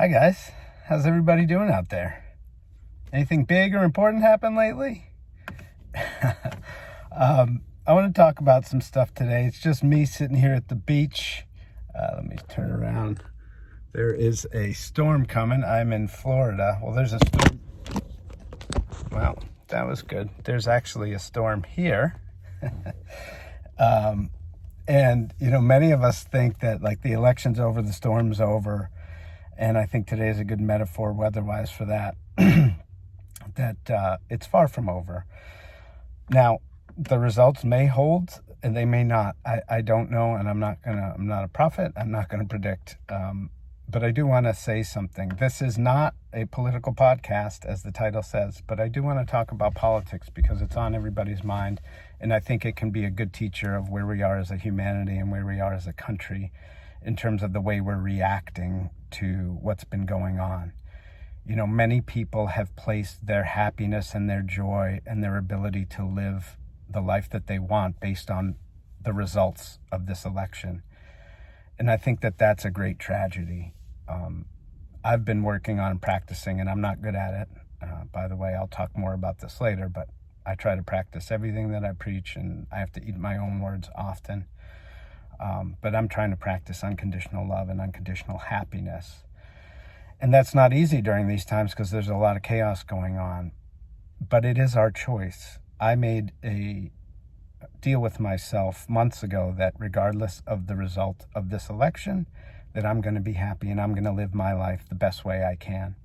Hi guys, how's everybody doing out there? Anything big or important happened lately? I want to talk about some stuff today. It's just me sitting here at the beach. Let me turn around. There is a storm coming. I'm in Florida. Well, there's a storm. Wow, that was good. There's actually a storm here. And, many of us think that like the election's over, the storm's over. And I think today is a good metaphor weather-wise for that, that it's far from over. Now, the results may hold and they may not. I don't know, and I'm not a prophet. I'm not going to predict. But I do want to say something. This is not a political podcast, as the title says, but I do want to talk about politics because it's on everybody's mind. And I think it can be a good teacher of where we are as a humanity and where we are as a country in terms of the way we're reacting to what's been going on. Many people have placed their happiness and their joy and their ability to live the life that they want based on the results of this election. And I think that that's a great tragedy. I've been working on practicing, and I'm not good at it. By the way, I'll talk more about this later, but I try to practice everything that I preach, and I have to eat my own words often. But I'm trying to practice unconditional love and unconditional happiness. And that's not easy during these times because there's a lot of chaos going on. But it is our choice. I made a deal with myself months ago that regardless of the result of this election, that I'm going to be happy and I'm going to live my life the best way I can.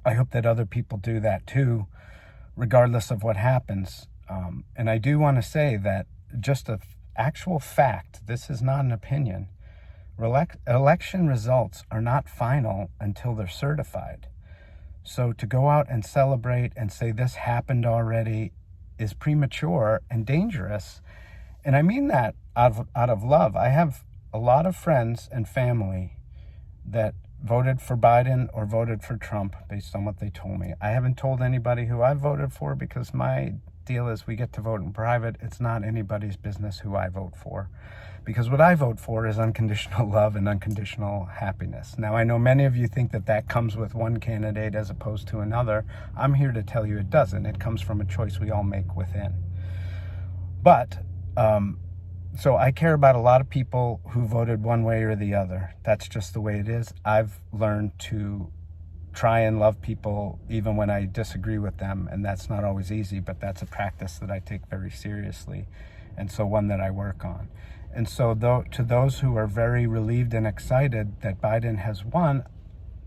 I hope that other people do that too, regardless of what happens. And I do want to say that just an actual fact, this is not an opinion. Election results are not final until they're certified. So to go out and celebrate and say this happened already is premature and dangerous. And I mean that out of love. I have a lot of friends and family that voted for Biden or voted for Trump based on what they told me. I haven't told anybody who I voted for because my deal is we get to vote in private. It's not anybody's business who I vote for, because what I vote for is unconditional love and unconditional happiness. Now, I know many of you think that comes with one candidate as opposed to another. I'm here to tell you it doesn't. It comes from a choice we all make within. But so I care about a lot of people who voted one way or the other. That's just the way it is. I've learned to try and love people even when I disagree with them, and that's not always easy, but that's a practice that I take very seriously, and so one that I work on. And so to those who are very relieved and excited that Biden has won,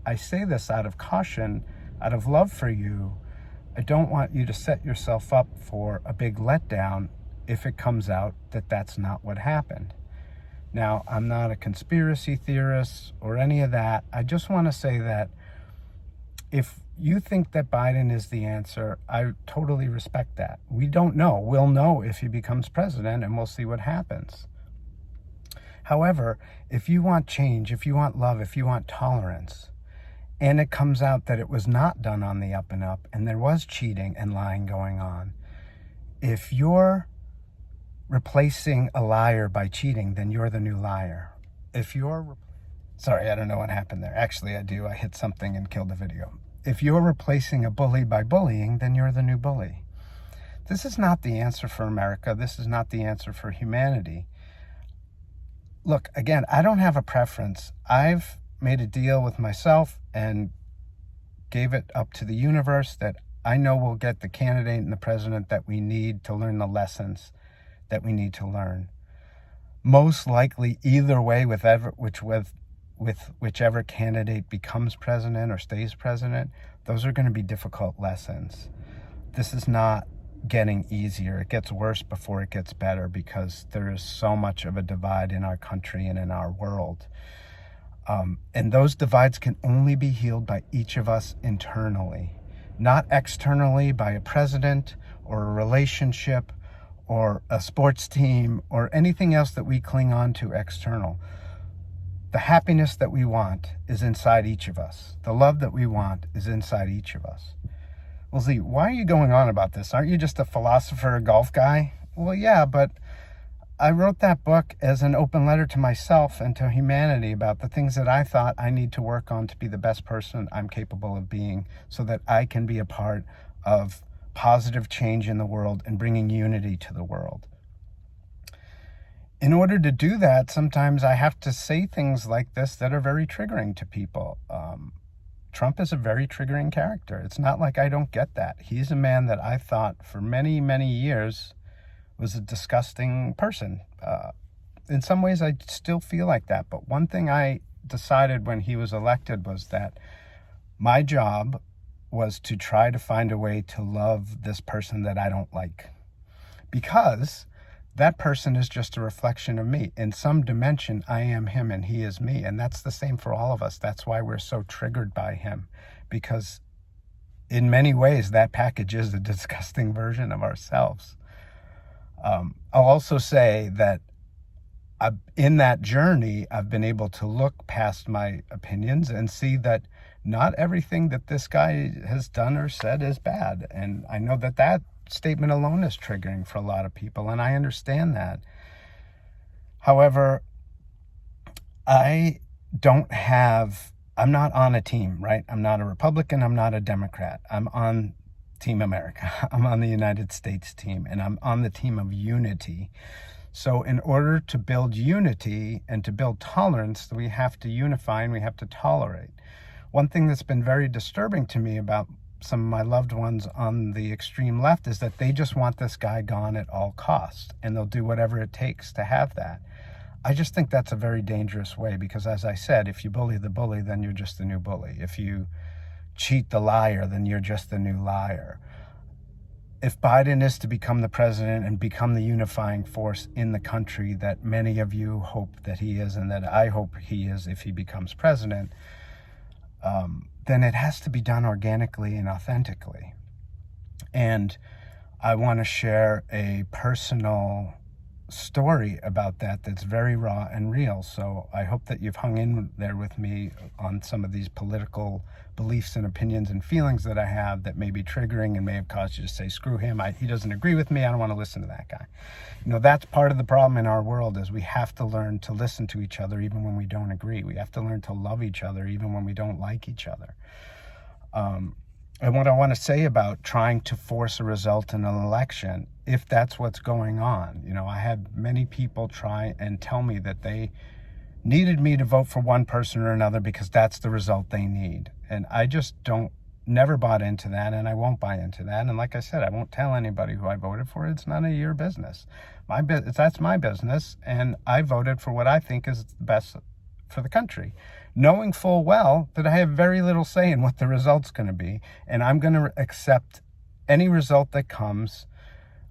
I say this out of caution, out of love for you. I don't want you to set yourself up for a big letdown if it comes out that that's not what happened. Now, I'm not a conspiracy theorist or any of that. I just want to say that if you think that Biden is the answer, I totally respect that. We don't know. We'll know if he becomes president, and we'll see what happens. However, if you want change, if you want love, if you want tolerance, and it comes out that it was not done on the up and up, and there was cheating and lying going on, if you're replacing a liar by cheating, then you're the new liar. Sorry, I don't know what happened there. Actually, I do. I hit something and killed the video. If you're replacing a bully by bullying, then you're the new bully. This is not the answer for America. This is not the answer for humanity. Look, again, I don't have a preference. I've made a deal with myself and gave it up to the universe that I know we'll get the candidate and the president that we need to learn the lessons that we need to learn. Most likely, either way, with whichever candidate becomes president or stays president, those are going to be difficult lessons. This is not getting easier. It gets worse before it gets better because there is so much of a divide in our country and in our world. And those divides can only be healed by each of us internally, not externally by a president or a relationship or a sports team or anything else that we cling on to external. The happiness that we want is inside each of us. The love that we want is inside each of us. Well, Z, why are you going on about this? Aren't you just a philosopher, a golf guy? Well, yeah, but I wrote that book as an open letter to myself and to humanity about the things that I thought I need to work on to be the best person I'm capable of being, so that I can be a part of positive change in the world and bringing unity to the world. In order to do that, sometimes I have to say things like this that are very triggering to people. Trump is a very triggering character. It's not like I don't get that. He's a man that I thought for many, many years was a disgusting person. In some ways, I still feel like that. But one thing I decided when he was elected was that my job was to try to find a way to love this person that I don't like. Because that person is just a reflection of me. In some dimension, I am him and he is me. And that's the same for all of us. That's why we're so triggered by him. Because in many ways, that package is a disgusting version of ourselves. I'll also say that in that journey, I've been able to look past my opinions and see that not everything that this guy has done or said is bad. And I know that that statement alone is triggering for a lot of people, and I understand that. However, I'm not on a team, right? I'm not a Republican, I'm not a Democrat. I'm on Team America. I'm on the United States team, and I'm on the team of unity. So in order to build unity and to build tolerance, we have to unify and we have to tolerate. One thing that's been very disturbing to me about some of my loved ones on the extreme left is that they just want this guy gone at all costs, and they'll do whatever it takes to have that. I just think that's a very dangerous way, because as I said, if you bully the bully, then you're just the new bully. If you cheat the liar, then you're just the new liar. If Biden is to become the president and become the unifying force in the country that many of you hope that he is, and that I hope he is if he becomes president, then it has to be done organically and authentically. And I want to share a personal story about that that's very raw and real. So I hope that you've hung in there with me on some of these political beliefs and opinions and feelings that I have that may be triggering and may have caused you to say, screw him, he doesn't agree with me, I don't want to listen to that guy. That's part of the problem in our world, is we have to learn to listen to each other even when we don't agree. We have to learn to love each other even when we don't like each other. And what I want to say about trying to force a result in an election, if that's what's going on, I had many people try and tell me that they needed me to vote for one person or another because that's the result they need. And I just never bought into that, and I won't buy into that. And like I said, I won't tell anybody who I voted for. It's none of your business. That's my business, and I voted for what I think is the best for the country, knowing full well that I have very little say in what the result's going to be, and I'm going to accept any result that comes,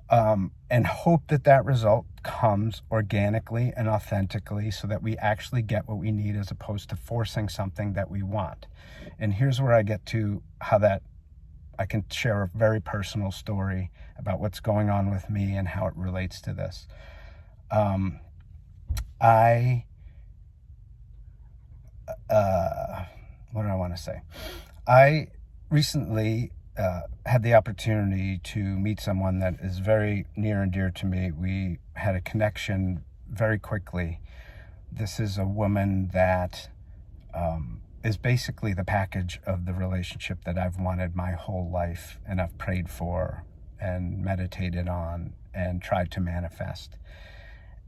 and hope that that result comes organically and authentically, so that we actually get what we need, as opposed to forcing something that we want. And here's where I get to how that I can share a very personal story about what's going on with me and how it relates to this. What do I want to say? I recently had the opportunity to meet someone that is very near and dear to me. We had a connection very quickly. This is a woman that is basically the package of the relationship that I've wanted my whole life, and I've prayed for and meditated on and tried to manifest.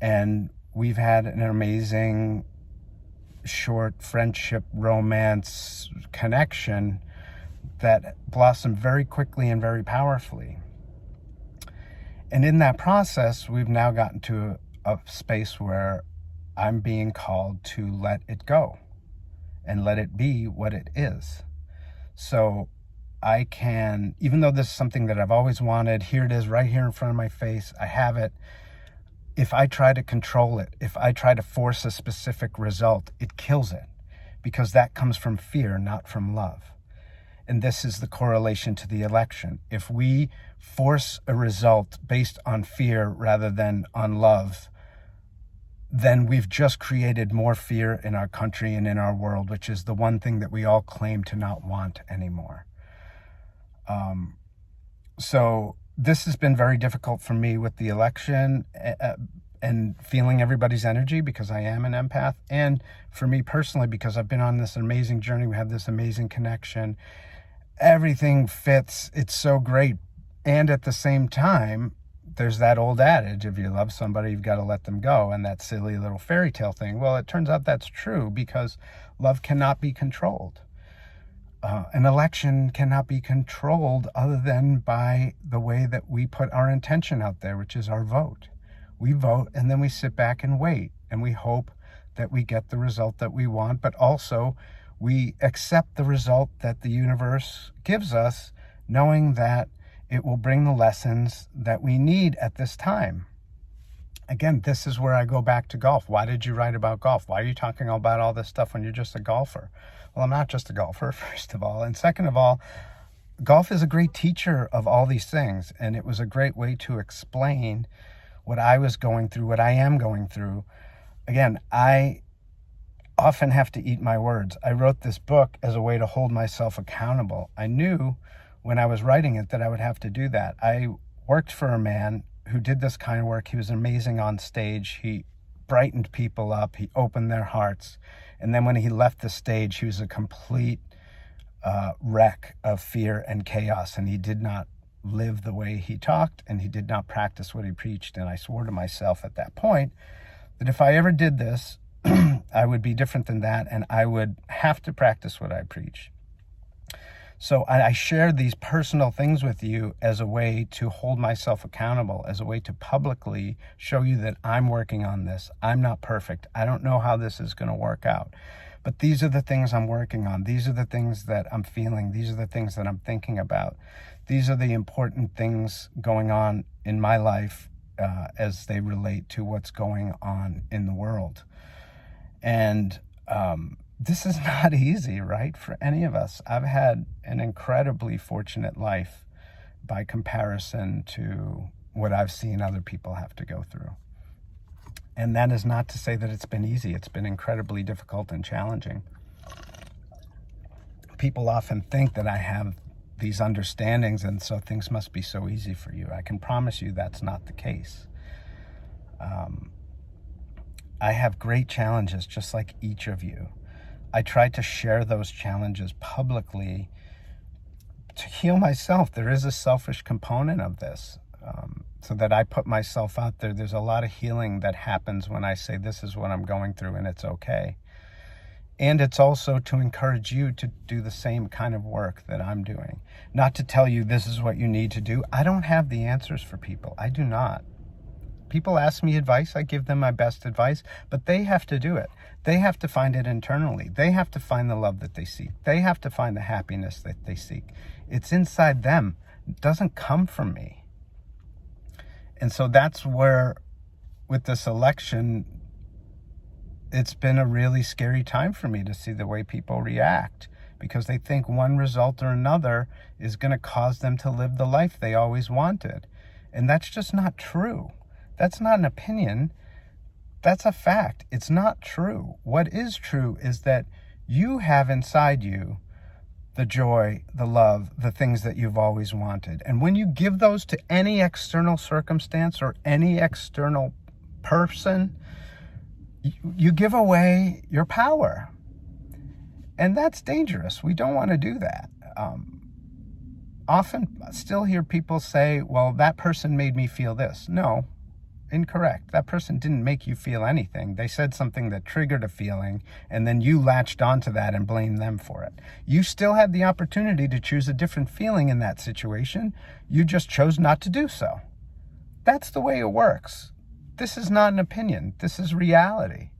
And we've had an amazing short friendship, romance, connection that blossomed very quickly and very powerfully. And in that process, we've now gotten to a space where I'm being called to let it go and let it be what it is. So I can, even though this is something that I've always wanted, here it is right here in front of my face, I have it. If I try to control it, if I try to force a specific result, it kills it, because that comes from fear, not from love. And this is the correlation to the election. If we force a result based on fear rather than on love, then we've just created more fear in our country and in our world, which is the one thing that we all claim to not want anymore. So this has been very difficult for me with the election. and feeling everybody's energy because I am an empath. And for me personally, because I've been on this amazing journey, we have this amazing connection. Everything fits. It's so great. And at the same time, there's that old adage, if you love somebody, you've got to let them go. And that silly little fairy tale thing. Well, it turns out that's true because love cannot be controlled. An election cannot be controlled other than by the way that we put our intention out there, which is our vote. We vote and then we sit back and wait and we hope that we get the result that we want, but also we accept the result that the universe gives us, knowing that it will bring the lessons that we need at this time. Again, this is where I go back to golf. Why did you write about golf? Why are you talking about all this stuff when you're just a golfer? Well, I'm not just a golfer, first of all. And second of all, golf is a great teacher of all these things. And it was a great way to explain what I was going through, what I am going through. Again, I often have to eat my words. I wrote this book as a way to hold myself accountable. I knew when I was writing it that I would have to do that. I worked for a man who did this kind of work. He was amazing on stage. He brightened people up. He opened their hearts. And then when he left the stage, he was a complete wreck of fear and chaos. And he did not live the way he talked, and he did not practice what he preached. And I swore to myself at that point that if I ever did this, I would be different than that, and I would have to practice what I preach. So I share these personal things with you as a way to hold myself accountable, as a way to publicly show you that I'm working on this. I'm not perfect. I don't know how this is going to work out. But these are the things I'm working on. These are the things that I'm feeling. These are the things that I'm thinking about. These are the important things going on in my life as they relate to what's going on in the world. And this is not easy, right, for any of us. I've had an incredibly fortunate life by comparison to what I've seen other people have to go through. And that is not to say that it's been easy. It's been incredibly difficult and challenging. People often think that I have these understandings and so things must be so easy for you. I can promise you that's not the case. I have great challenges just like each of you. I try to share those challenges publicly to heal myself. There is a selfish component of this, so that I put myself out there. There's a lot of healing that happens when I say this is what I'm going through and it's okay. And it's also to encourage you to do the same kind of work that I'm doing. Not to tell you this is what you need to do. I don't have the answers for people. I do not. People ask me advice, I give them my best advice, but they have to do it. They have to find it internally. They have to find the love that they seek. They have to find the happiness that they seek. It's inside them. It doesn't come from me. And so that's where, with this election, it's been a really scary time for me to see the way people react, because they think one result or another is going to cause them to live the life they always wanted. And that's just not true. That's not an opinion. That's a fact. It's not true. What is true is that you have inside you the joy, the love, the things that you've always wanted. And when you give those to any external circumstance or any external person, you give away your power. And that's dangerous. We don't want to do that. Often I still hear people say, well, that person made me feel this. No. Incorrect. That person didn't make you feel anything. They said something that triggered a feeling, and then you latched onto that and blamed them for it. You still had the opportunity to choose a different feeling in that situation. You just chose not to do so. That's the way it works. This is not an opinion. This is reality.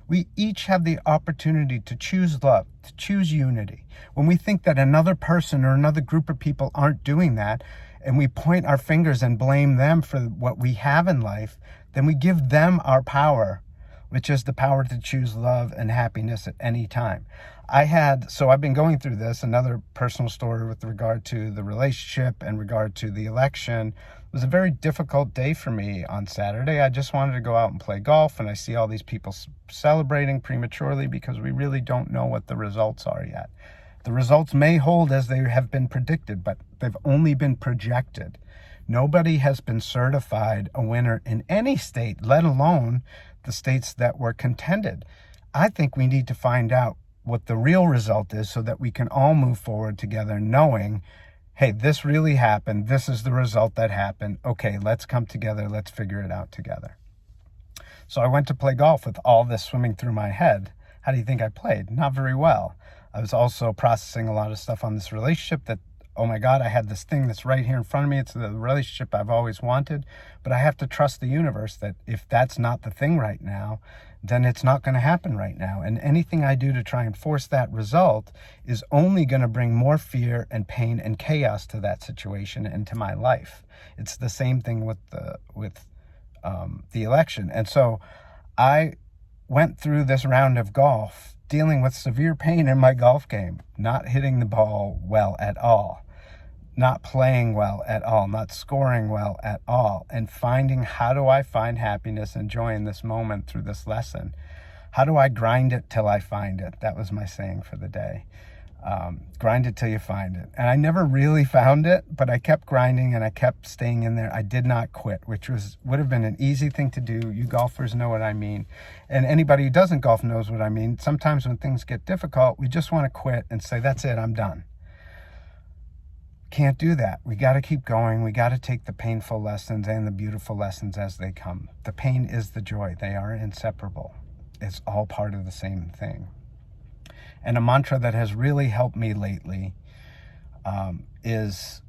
We each have the opportunity to choose love, to choose unity. When we think that another person or another group of people aren't doing that, and we point our fingers and blame them for what we have in life, then we give them our power, which is the power to choose love and happiness at any time. I've been going through this, another personal story with regard to the relationship and regard to the election. It was a very difficult day for me on Saturday. I just wanted to go out and play golf, and I see all these people celebrating prematurely because we really don't know what the results are yet. The results may hold as they have been predicted, but they've only been projected. Nobody has been certified a winner in any state, let alone the states that were contended. I think we need to find out what the real result is so that we can all move forward together knowing, hey, this really happened. This is the result that happened. Okay, let's come together. Let's figure it out together. So I went to play golf with all this swimming through my head. How do you think I played? Not very well. I was also processing a lot of stuff on this relationship that, oh my God, I had this thing that's right here in front of me. It's the relationship I've always wanted. But I have to trust the universe that if that's not the thing right now, then it's not going to happen right now. And anything I do to try and force that result is only going to bring more fear and pain and chaos to that situation and to my life. It's the same thing with the election. And so I went through this round of golf dealing with severe pain in my golf game, not hitting the ball well at all, not playing well at all, not scoring well at all, and finding, how do I find happiness and joy in this moment through this lesson? How do I grind it till I find it? That was my saying for the day. Grind it till you find it. And I never really found it, but I kept grinding and I kept staying in there. I did not quit, which would have been an easy thing to do. You golfers know what I mean. And anybody who doesn't golf knows what I mean. Sometimes when things get difficult, we just want to quit and say, that's it, I'm done. Can't do that. We got to keep going. We got to take the painful lessons and the beautiful lessons as they come. The pain is the joy. They are inseparable. It's all part of the same thing. And a mantra that has really helped me lately is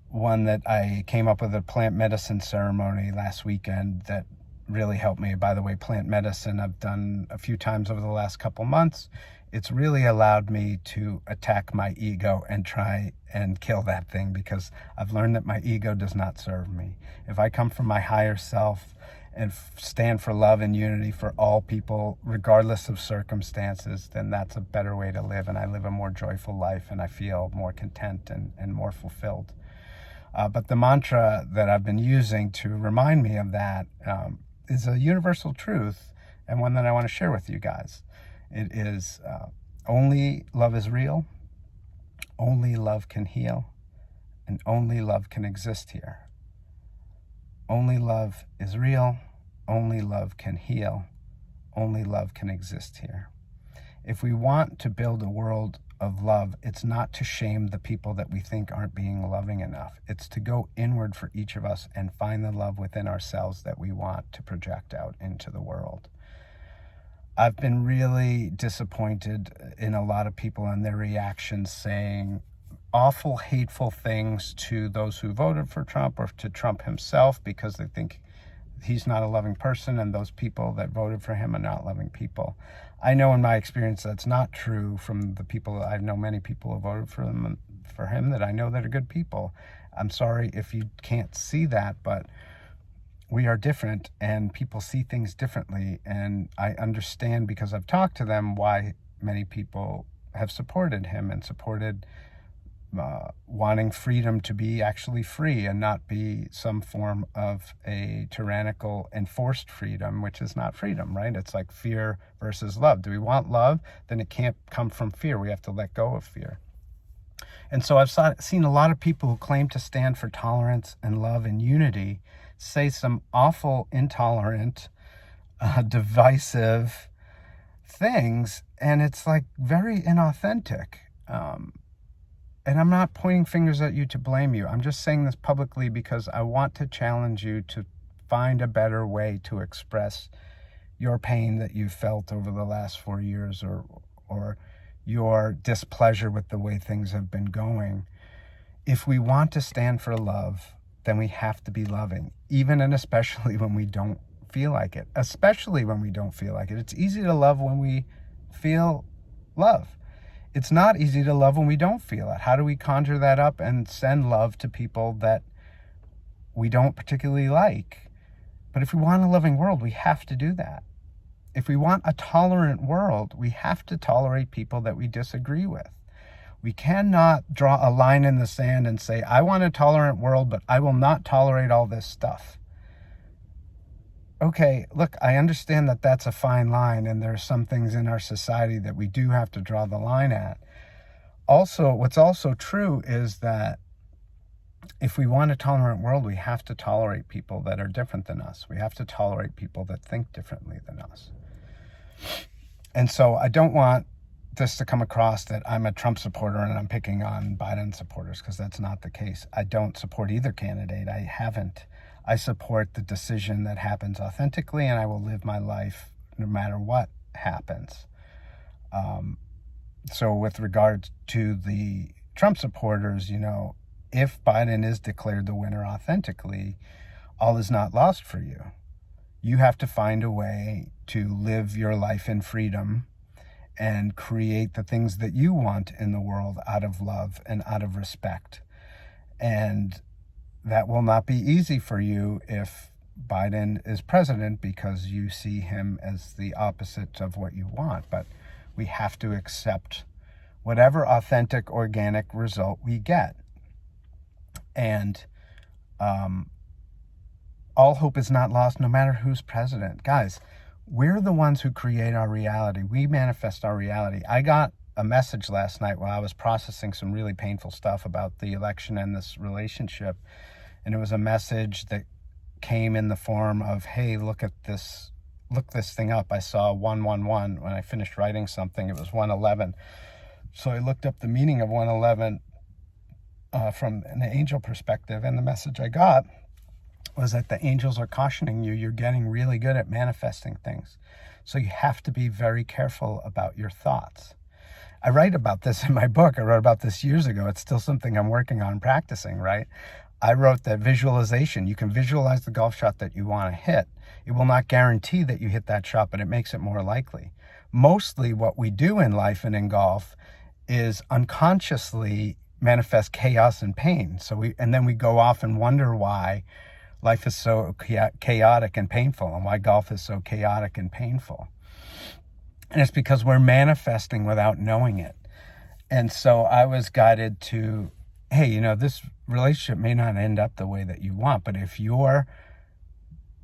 one that I came up with at a plant medicine ceremony last weekend that really helped me. By the way, plant medicine I've done a few times over the last couple months. It's really allowed me to attack my ego and try and kill that thing, because I've learned that my ego does not serve me. If I come from my higher self and stand for love and unity for all people, regardless of circumstances, then that's a better way to live. And I live a more joyful life and I feel more content and more fulfilled. But the mantra that I've been using to remind me of that is a universal truth, and one that I want to share with you guys. It is only love is real, only love can heal, and only love can exist here. Only love is real, only love can heal, only love can exist here. If we want to build a world of love, it's not to shame the people that we think aren't being loving enough. It's to go inward for each of us and find the love within ourselves that we want to project out into the world. I've been really disappointed in a lot of people and their reactions, saying awful, hateful things to those who voted for Trump or to Trump himself, because they think he's not a loving person and those people that voted for him are not loving people. I know in my experience that's not true. From the people, I know many people who voted for him that I know that are good people. I'm sorry if you can't see that, but we are different and people see things differently. And I understand, because I've talked to them, why many people have supported him and supported wanting freedom to be actually free and not be some form of a tyrannical enforced freedom, which is not freedom, right? It's like fear versus love. Do we want love? Then it can't come from fear. We have to let go of fear. And so I've seen a lot of people who claim to stand for tolerance and love and unity say some awful, intolerant, divisive things, and it's like very inauthentic. And I'm not pointing fingers at you to blame you. I'm just saying this publicly because I want to challenge you to find a better way to express your pain that you felt over the last 4 years, or your displeasure with the way things have been going. If we want to stand for love, then we have to be loving, even and especially when we don't feel like it. Especially when we don't feel like it. It's easy to love when we feel love. It's not easy to love when we don't feel it. How do we conjure that up and send love to people that we don't particularly like? But if we want a loving world, we have to do that. If we want a tolerant world, we have to tolerate people that we disagree with. We cannot draw a line in the sand and say, I want a tolerant world, but I will not tolerate all this stuff. Okay, look, I understand that that's a fine line, and there are some things in our society that we do have to draw the line at. Also, what's also true is that if we want a tolerant world, we have to tolerate people that are different than us. We have to tolerate people that think differently than us. And so I don't want this to come across that I'm a Trump supporter and I'm picking on Biden supporters, because that's not the case. I don't support either candidate. I haven't. I support the decision that happens authentically, and I will live my life no matter what happens. So with regard to the Trump supporters, if Biden is declared the winner authentically, all is not lost for you. You have to find a way to live your life in freedom and create the things that you want in the world out of love and out of respect. And that will not be easy for you if Biden is president, because you see him as the opposite of what you want. But we have to accept whatever authentic, organic result we get. And all hope is not lost, no matter who's president. Guys, we're the ones who create our reality. We manifest our reality. I got a message last night while I was processing some really painful stuff about the election and this relationship. And it was a message that came in the form of, hey, look this thing up. I saw 111 when I finished writing something. It was 111. So I looked up the meaning of 111 from an angel perspective. And the message I got was that the angels are cautioning you. You're getting really good at manifesting things. So you have to be very careful about your thoughts. I write about this in my book. I wrote about this years ago. It's still something I'm working on practicing, right? I wrote that visualization. You can visualize the golf shot that you want to hit. It will not guarantee that you hit that shot, but it makes it more likely. Mostly what we do in life and in golf is unconsciously manifest chaos and pain. And then we go off and wonder why life is so chaotic and painful, and why golf is so chaotic and painful. And it's because we're manifesting without knowing it. And so I was guided to, hey, this relationship may not end up the way that you want, but if you're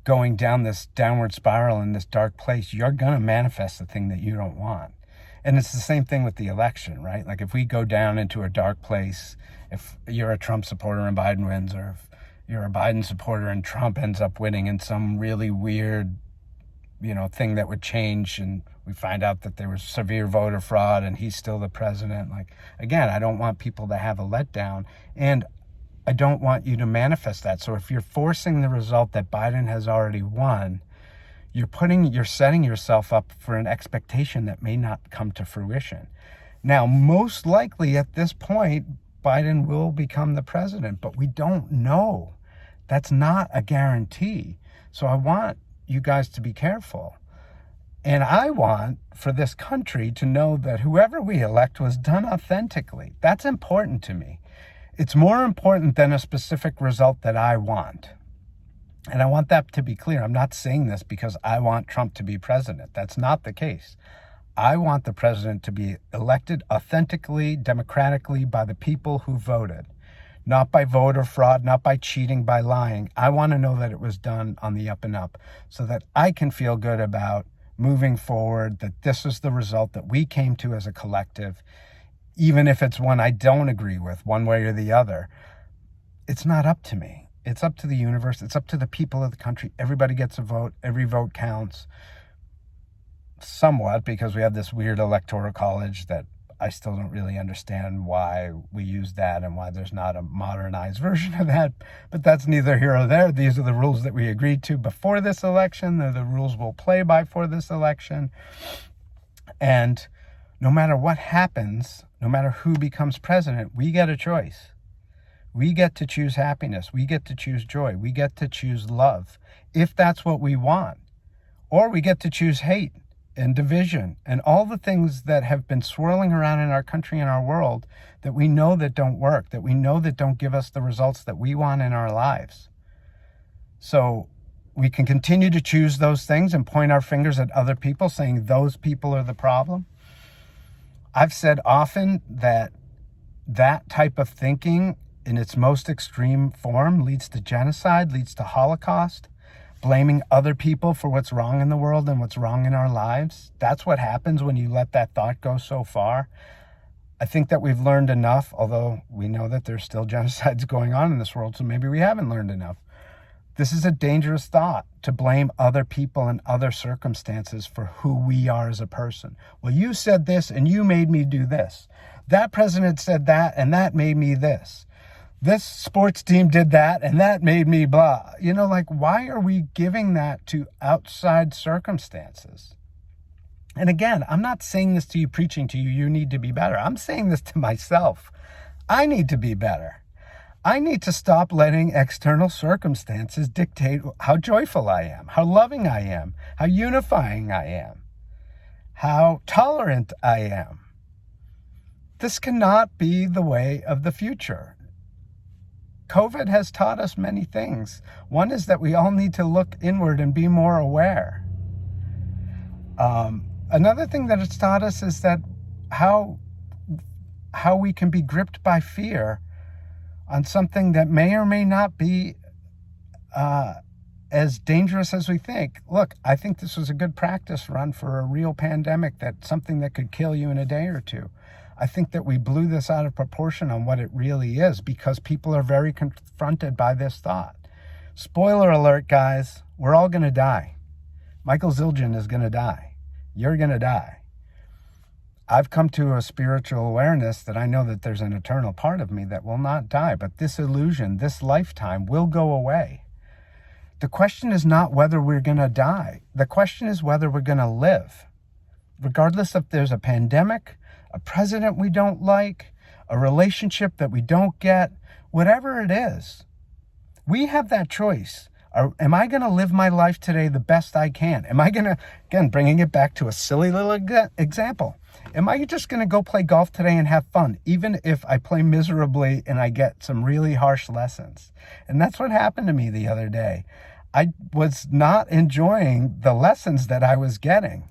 going down this downward spiral in this dark place, you're going to manifest the thing that you don't want. And it's the same thing with the election, right? Like if we go down into a dark place, if you're a Trump supporter and Biden wins, or if you're a Biden supporter and Trump ends up winning in some really weird, thing that would change, and we find out that there was severe voter fraud and he's still the president. Like, again, I don't want people to have a letdown, and I don't want you to manifest that. So if you're forcing the result that Biden has already won, you're setting yourself up for an expectation that may not come to fruition. Now, most likely at this point, Biden will become the president, but we don't know. That's not a guarantee. So I want you guys to be careful. And I want for this country to know that whoever we elect was done authentically. That's important to me. It's more important than a specific result that I want. And I want that to be clear. I'm not saying this because I want Trump to be president. That's not the case. I want the president to be elected authentically, democratically by the people who voted. Not by voter fraud, not by cheating, by lying. I want to know that it was done on the up and up so that I can feel good about moving forward, that this is the result that we came to as a collective, even if it's one I don't agree with, one way or the other. It's not up to me. It's up to the universe. It's up to the people of the country. Everybody gets a vote. Every vote counts. Somewhat, because we have this weird electoral college that I still don't really understand why we use that and why there's not a modernized version of that. But that's neither here or there. These are the rules that we agreed to before this election. They're the rules we'll play by for this election. And no matter what happens, no matter who becomes president, we get a choice. We get to choose happiness. We get to choose joy. We get to choose love, if that's what we want. Or we get to choose hate and division and all the things that have been swirling around in our country and our world that we know that don't work, that we know that don't give us the results that we want in our lives. So we can continue to choose those things and point our fingers at other people, saying those people are the problem. I've said often that that type of thinking in its most extreme form leads to genocide, leads to Holocaust, blaming other people for what's wrong in the world and what's wrong in our lives. That's what happens when you let that thought go so far. I think that we've learned enough, although we know that there's still genocides going on in this world, so maybe we haven't learned enough. This is a dangerous thought, to blame other people and other circumstances for who we are as a person. Well, you said this and you made me do this. That president said that and that made me this. This sports team did that and that made me blah. Like, why are we giving that to outside circumstances? And again, I'm not saying this to you, preaching to you, you need to be better. I'm saying this to myself. I need to be better. I need to stop letting external circumstances dictate how joyful I am, how loving I am, how unifying I am, how tolerant I am. This cannot be the way of the future. COVID has taught us many things. One is that we all need to look inward and be more aware. Another thing that it's taught us is that how we can be gripped by fear on something that may or may not be as dangerous as we think. Look, I think this was a good practice run for a real pandemic, something that could kill you in a day or two. I think that we blew this out of proportion on what it really is because people are very confronted by this thought. Spoiler alert, guys, we're all going to die. Michael Zildjian is going to die. You're going to die. I've come to a spiritual awareness that I know that there's an eternal part of me that will not die, but this illusion, this lifetime will go away. The question is not whether we're going to die. The question is whether we're going to live. Regardless if there's a pandemic, a president we don't like, a relationship that we don't get, whatever it is, we have that choice. Am I going to live my life today the best I can? Am I going to, again, bringing it back to a silly little example, am I just going to go play golf today and have fun, even if I play miserably and I get some really harsh lessons? And that's what happened to me the other day. I was not enjoying the lessons that I was getting,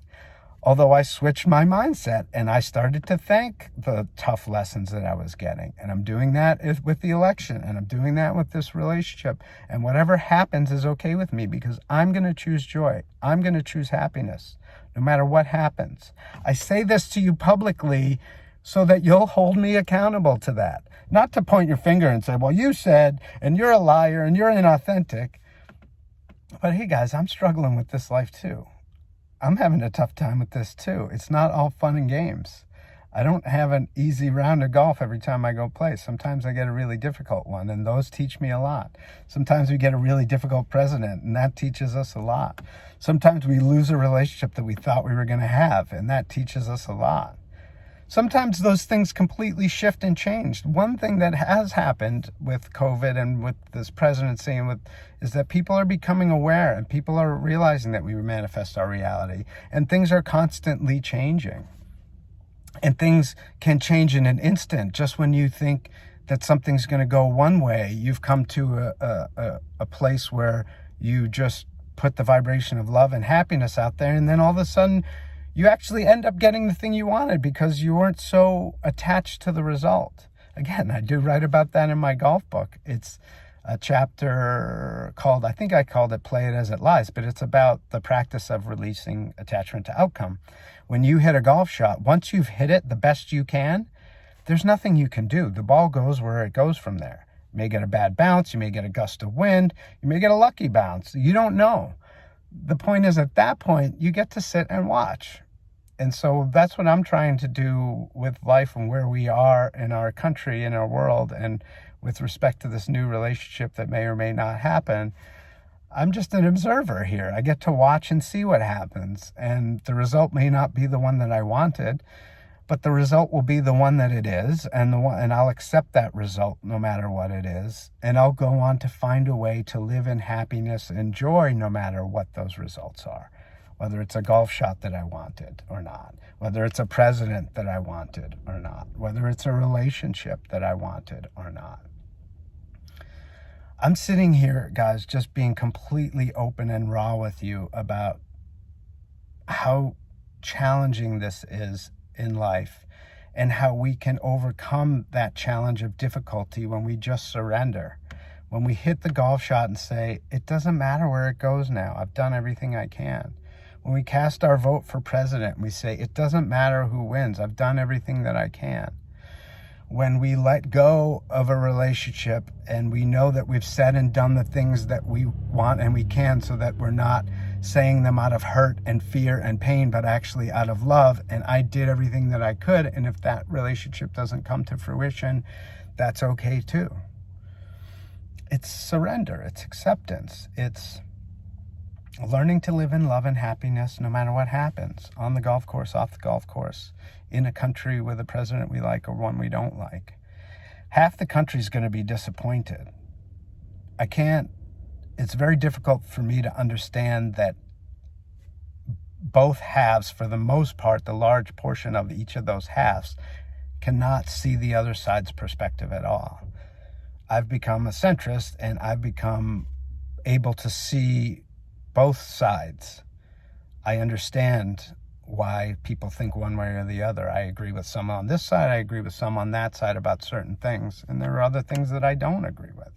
although I switched my mindset and I started to thank the tough lessons that I was getting. And I'm doing that with the election, and I'm doing that with this relationship. And whatever happens is okay with me because I'm going to choose joy. I'm going to choose happiness, no matter what happens. I say this to you publicly so that you'll hold me accountable to that. Not to point your finger and say, well, you said, and you're a liar, and you're inauthentic. But hey, guys, I'm struggling with this life too. I'm having a tough time with this too. It's not all fun and games. I don't have an easy round of golf every time I go play. Sometimes I get a really difficult one, and those teach me a lot. Sometimes we get a really difficult president, and that teaches us a lot. Sometimes we lose a relationship that we thought we were going to have, and that teaches us a lot. Sometimes those things completely shift and change. One thing that has happened with COVID and with this presidency is that people are becoming aware, and people are realizing that we manifest our reality, and things are constantly changing. And things can change in an instant. Just when you think that something's going to go one way, you've come to a place where you just put the vibration of love and happiness out there, and then all of a sudden you actually end up getting the thing you wanted because you weren't so attached to the result. Again, I do write about that in my golf book. It's a chapter called, I think I called it Play It As It Lies, but it's about the practice of releasing attachment to outcome. When you hit a golf shot, once you've hit it the best you can, there's nothing you can do. The ball goes where it goes from there. You may get a bad bounce, you may get a gust of wind, you may get a lucky bounce. You don't know. The point is, at that point, you get to sit and watch. And so that's what I'm trying to do with life and where we are in our country, in our world, and with respect to this new relationship that may or may not happen. I'm just an observer here. I get to watch and see what happens. And the result may not be the one that I wanted, but the result will be the one that it is, and I'll accept that result no matter what it is. And I'll go on to find a way to live in happiness and joy no matter what those results are. Whether it's a golf shot that I wanted or not, whether it's a president that I wanted or not, whether it's a relationship that I wanted or not. I'm sitting here, guys, just being completely open and raw with you about how challenging this is in life and how we can overcome that challenge of difficulty when we just surrender. When we hit the golf shot and say, it doesn't matter where it goes now, I've done everything I can. When we cast our vote for president, we say, it doesn't matter who wins, I've done everything that I can. when we let go of a relationship and we know that we've said and done the things that we want and we can, so that we're not saying them out of hurt and fear and pain, but actually out of love. And I did everything that I could. And if that relationship doesn't come to fruition, that's okay too. It's surrender. It's acceptance. It's learning to live in love and happiness no matter what happens, on the golf course, off the golf course, in a country with a president we like or one we don't like. Half the country's going to be disappointed. It's very difficult for me to understand that both halves, for the most part, the large portion of each of those halves, cannot see the other side's perspective at all. I've become a centrist, and I've become able to see both sides. I understand why people think one way or the other. I agree with some on this side, I agree with some on that side about certain things, and there are other things that I don't agree with.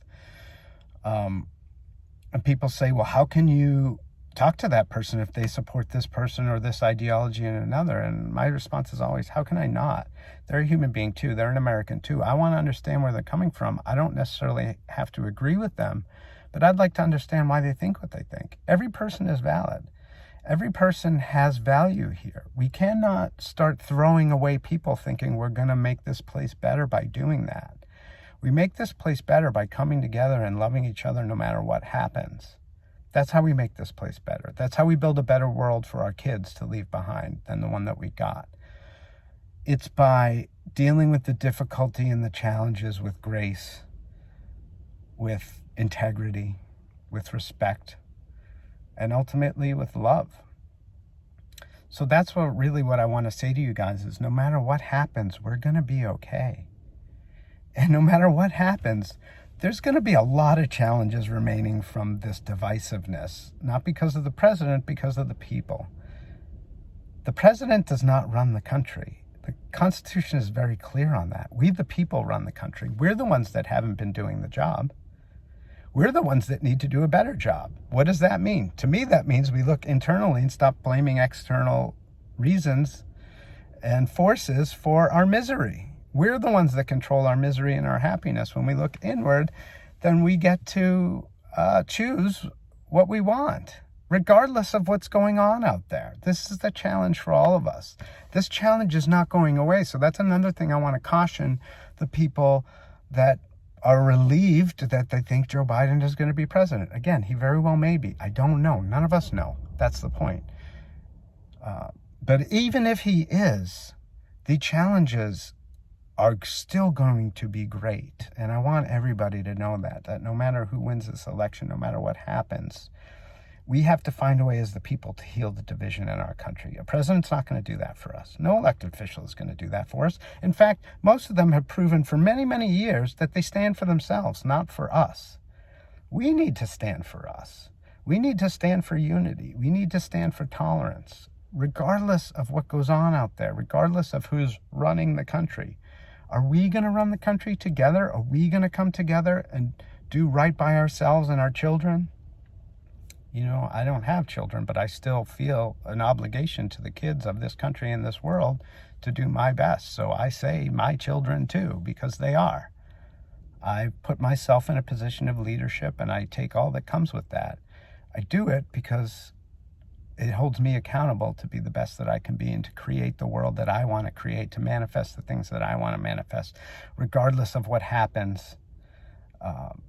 And people say, well, how can you talk to that person if they support this person or this ideology in another? And my response is always, how can I not? They're a human being too. They're an American too. I want to understand where they're coming from. I don't necessarily have to agree with them, but I'd like to understand why they think what they think. Every person is valid. Every person has value here. We cannot start throwing away people thinking we're going to make this place better by doing that. We make this place better by coming together and loving each other no matter what happens. That's how we make this place better. That's how we build a better world for our kids to leave behind than the one that we got. It's by dealing with the difficulty and the challenges with grace, with integrity, with respect, and ultimately with love. So that's what I want to say to you guys is, no matter what happens, we're going to be okay. And no matter what happens, there's going to be a lot of challenges remaining from this divisiveness, not because of the president, because of the people. The president does not run the country. The Constitution is very clear on that. We, the people, run the country. We're the ones that haven't been doing the job. We're the ones that need to do a better job. What does that mean? To me, that means we look internally and stop blaming external reasons and forces for our misery. We're the ones that control our misery and our happiness. When we look inward, then we get to choose what we want, regardless of what's going on out there. This is the challenge for all of us. This challenge is not going away. So that's another thing I want to caution the people that are relieved that they think Joe Biden is going to be president. Again, he very well may be. I don't know. None of us know. That's the point. But even if he is, the challenges are still going to be great. And I want everybody to know that no matter who wins this election, no matter what happens, we have to find a way as the people to heal the division in our country. A president's not going to do that for us. No elected official is going to do that for us. In fact, most of them have proven for many, many years that they stand for themselves, not for us. We need to stand for us. We need to stand for unity. We need to stand for tolerance, regardless of what goes on out there, regardless of who's running the country. Are we going to run the country together? Are we going to come together and do right by ourselves and our children? You know, I don't have children, but I still feel an obligation to the kids of this country and this world to do my best. So I say my children too, because they are. I put myself in a position of leadership and I take all that comes with that. I do it because it holds me accountable to be the best that I can be and to create the world that I want to create, to manifest the things that I want to manifest, regardless of what happens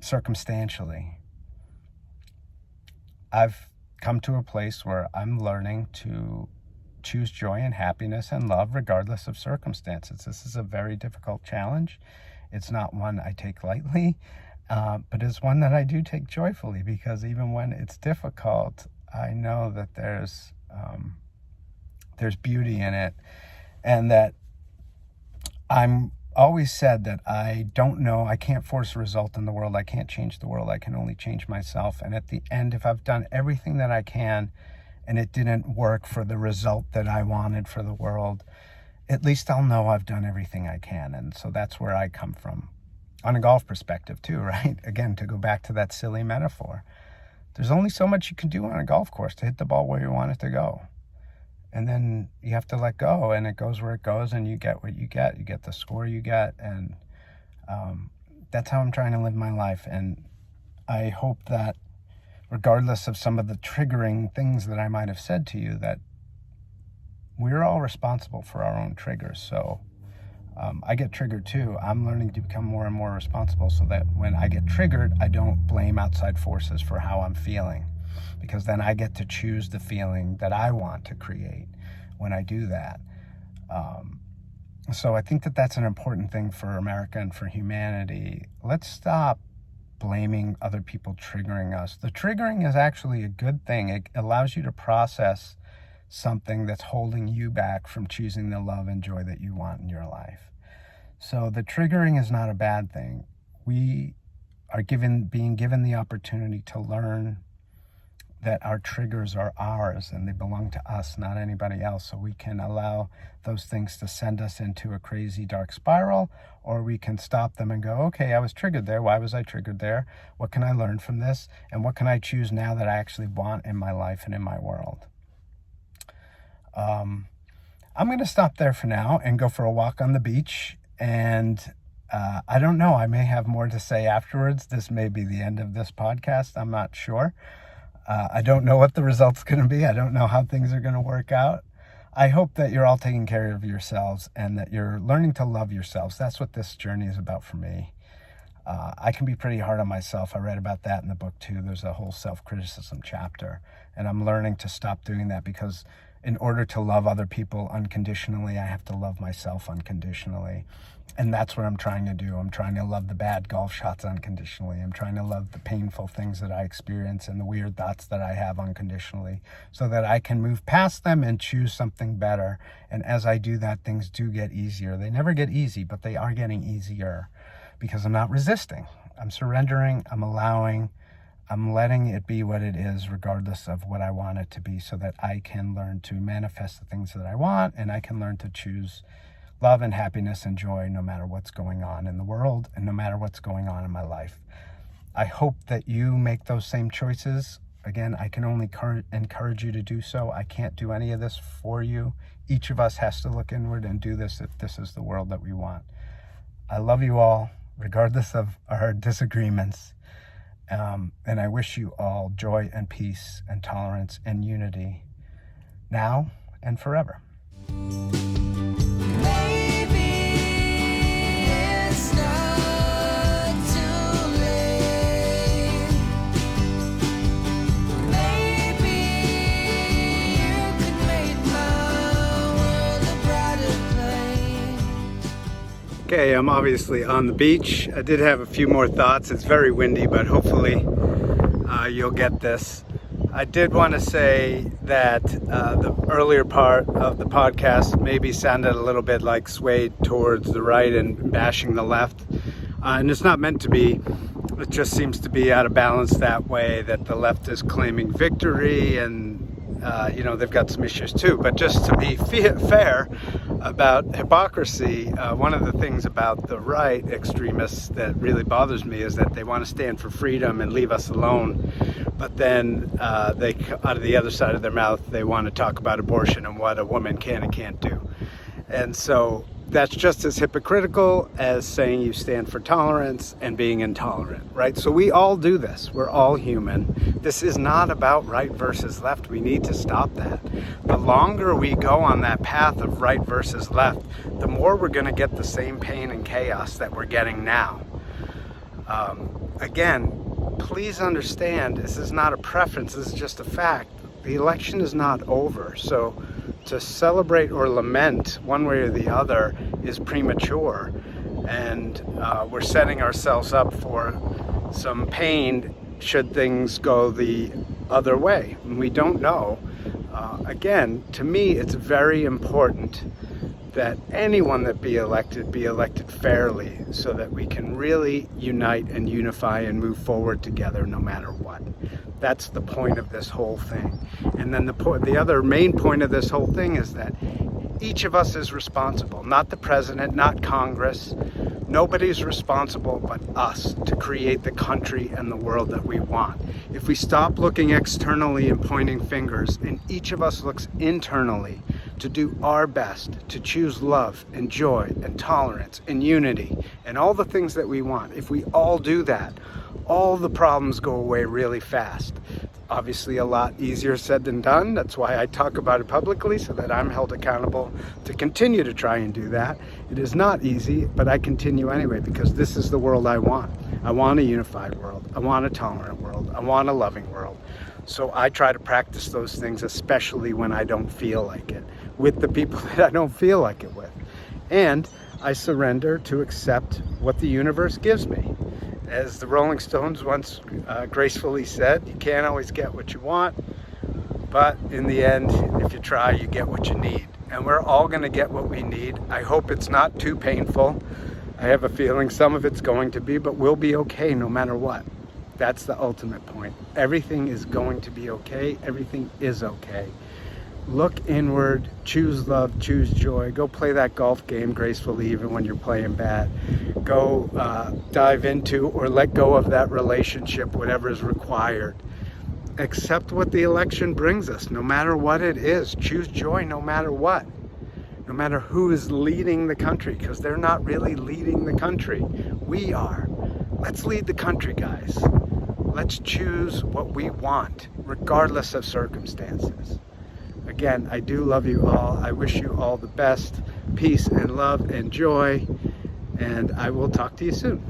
circumstantially. I've come to a place where I'm learning to choose joy and happiness and love regardless of circumstances. This is a very difficult challenge. It's not one I take lightly, but it's one that I do take joyfully, because even when it's difficult, I know that there's beauty in it, and that I'm always said that I don't know, I can't force a result in the world, I can't change the world, I can only change myself. And at the end, if I've done everything that I can and it didn't work for the result that I wanted for the world, at least I'll know I've done everything I can. And so that's where I come from. On a golf perspective too, right? Again, to go back to that silly metaphor. There's only so much you can do on a golf course to hit the ball where you want it to go. And then you have to let go, and it goes where it goes, and you get what you get. You get the score you get, and that's how I'm trying to live my life. And I hope that regardless of some of the triggering things that I might have said to you, that we're all responsible for our own triggers. So I get triggered too. I'm learning to become more and more responsible so that when I get triggered, I don't blame outside forces for how I'm feeling, because then I get to choose the feeling that I want to create when I do that. So I think that that's an important thing for America and for humanity. Let's stop blaming other people triggering us. The triggering is actually a good thing. It allows you to process something that's holding you back from choosing the love and joy that you want in your life. So the triggering is not a bad thing. We are being given the opportunity to learn that our triggers are ours and they belong to us, not anybody else. So we can allow those things to send us into a crazy dark spiral, or we can stop them and go, okay, I was triggered there. Why was I triggered there? What can I learn from this? And what can I choose now that I actually want in my life and in my world? I'm going to stop there for now and go for a walk on the beach. And I don't know, I may have more to say afterwards. This may be the end of this podcast. I'm not sure. I don't know what the result's going to be. I don't know how things are going to work out. I hope that you're all taking care of yourselves and that you're learning to love yourselves. That's what this journey is about for me. I can be pretty hard on myself. I read about that in the book too. There's a whole self-criticism chapter, and I'm learning to stop doing that, because in order to love other people unconditionally, I have to love myself unconditionally. And that's what I'm trying to do. I'm trying to love the bad golf shots unconditionally. I'm trying to love the painful things that I experience and the weird thoughts that I have unconditionally, so that I can move past them and choose something better. And as I do that, things do get easier. They never get easy, but they are getting easier, because I'm not resisting. I'm surrendering. I'm allowing. I'm letting it be what it is, regardless of what I want it to be, so that I can learn to manifest the things that I want, and I can learn to choose love and happiness and joy no matter what's going on in the world and no matter what's going on in my life. I hope that you make those same choices. Again, I can only encourage you to do so. I can't do any of this for you. Each of us has to look inward and do this if this is the world that we want. I love you all, regardless of our disagreements. And I wish you all joy and peace and tolerance and unity now and forever. Okay, I'm obviously on the beach. I did have a few more thoughts. It's very windy, but hopefully you'll get this. I did want to say that the earlier part of the podcast maybe sounded a little bit like swayed towards the right and bashing the left. And it's not meant to be. It just seems to be out of balance that way, that the left is claiming victory and they've got some issues too. But just to be fair about hypocrisy, one of the things about the right extremists that really bothers me is that they want to stand for freedom and leave us alone. But then they, out of the other side of their mouth, they want to talk about abortion and what a woman can and can't do. And so that's just as hypocritical as saying you stand for tolerance and being intolerant, right? So we all do this. We're all human. This is not about right versus left. We need to stop that. The longer we go on that path of right versus left, the more we're going to get the same pain and chaos that we're getting now. Again, please understand, this is not a preference. This is just a fact. The election is not over. So to celebrate or lament one way or the other is premature, and we're setting ourselves up for some pain should things go the other way. And we don't know. Again, to me, it's very important that anyone that be elected fairly, so that we can really unite and unify and move forward together no matter what. That's the point of this whole thing. And then the other main point of this whole thing is that each of us is responsible, not the president, not Congress, Nobody's responsible but us to create the country and the world that we want. If we stop looking externally and pointing fingers, and each of us looks internally to do our best to choose love and joy and tolerance and unity and all the things that we want, if we all do that, all the problems go away really fast. Obviously a lot easier said than done. That's why I talk about it publicly, so that I'm held accountable to continue to try and do that. It is not easy, but I continue anyway, because this is the world I want. I want a unified world. I want a tolerant world. I want a loving world. So I try to practice those things, especially when I don't feel like it, with the people that I don't feel like it with. And I surrender to accept what the universe gives me. As the Rolling Stones once gracefully said, you can't always get what you want, but in the end, if you try, you get what you need. And we're all going to get what we need. I hope it's not too painful. I have a feeling some of it's going to be, but we'll be okay no matter what. That's the ultimate point. Everything is going to be okay. Everything is okay. Look inward, choose love, choose joy. Go play that golf game gracefully even when you're playing bad. Go dive into or let go of that relationship, whatever is required. Accept what the election brings us, no matter what it is. Choose joy no matter what. No matter who is leading the country, because they're not really leading the country. We are. Let's lead the country, guys. Let's choose what we want, regardless of circumstances. Again, I do love you all. I wish you all the best, peace and love and joy, and I will talk to you soon.